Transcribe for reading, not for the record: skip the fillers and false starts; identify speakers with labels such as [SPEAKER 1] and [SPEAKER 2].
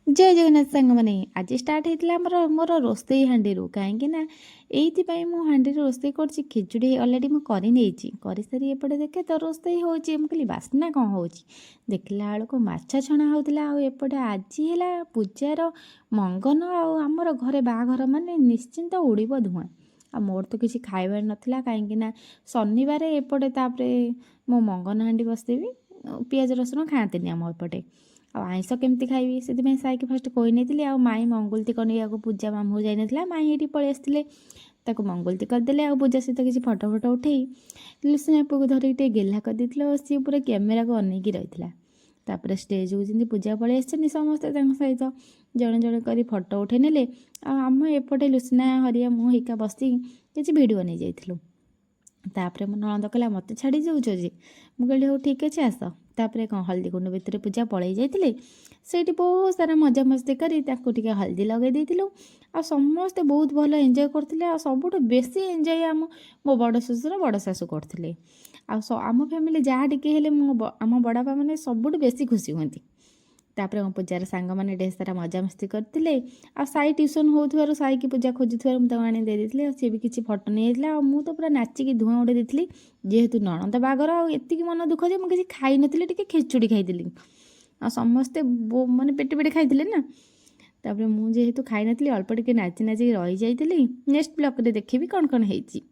[SPEAKER 1] जय जगन्नाथ सांग मैंने आज स्टार्ट होता मोर रोसई हाँडी कहीं ये मु हाँडी रोसई कर खिचुड़ी अलरेडी मुझे कर सारी एपटे देखे तो रोसई हो कहली बास्ना कौन हो देखला बेलू माछ छणा होता एपटे आज है पूजार मंगन आमर घरे बाघर माने निश्चिंत उड़ब धूआं आ मोर तो किसी खाइबार नाला कहीं शनिवार एपटे तापर मो मंगन हाँडी बसदेवी पियाज रसुण खाती आम एपटे आईष केमती खाइबी से साइक फास्ट कही नहीं आ माई मंगुलती कनिया पूजा मामू जाइना माई ये पलि आसते ताको मंगुलती करदे आ पूजा सहित किसी फटो फटो उठे लुसना पुक धरिक गेला करदे सी पूरा कैमेरा को अनेक रही तापर स्टेज को जमी पूजा पलि आसछन्ति समस्ते सहित जड़े जड़े कर फटो उठे नेले आम एपटे लुसना हरिया मु हिका बसी किसी भिडियो नहीं जाइलु तापर मो नणंद कहला मत छाड़ी जाऊच जे मु कहली हो ठीक अच्छे आस तापर कौन हल्दी कुंड भितर पूजा पलि जाइए से बहुत सारा मजा मस्ती कर हल्दी लगे देलु आ समस्ते बहुत भल एंजय करते आ सबुठ बेसी एंजय मो बड़ शशुर बड़ शाशु करते आम फैमिली जहाँ टिके आम बड़ापा मैंने सबुठ बेसी खुशी हमें तापर पूजार सांग मैंने ढेर सारा मजा मस्ती करते आ साई ट्यूशन हो साई की पूजा खोजुवर मुझे आनी देती सी भी किसी फटो नहीं जाता मु तो पूरा नाचिकी धूआं उड़े देती जेहेतु नणंद बागर आती मन दुख जे मुझे खाई नी टे खेचुड़ी खाई आ समस्ते माने पेटे पेटे खाई ना तापर मुझे खाई नी अल्प टे नाची नाचिक रही जाइली नेक्स्ट ब्लॉग रे देखी कौन कौन होती।